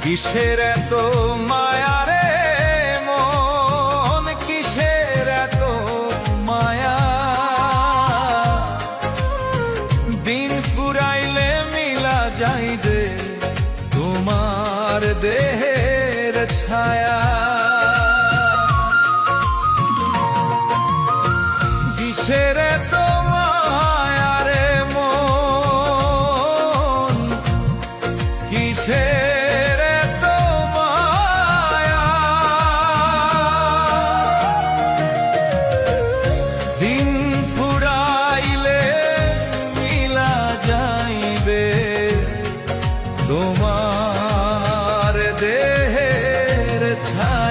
কিসের এত মায়া রে মন, কিসের এত মায়া? দিন ফুরাইলে মিলা যাইবে তোমার দেহের ছায়া। কিসের এত মায়া রে মন, কিসের এত মায়া? দিন ফুরাইলে মিলা যাইবে তোমার দেহের ছায়া।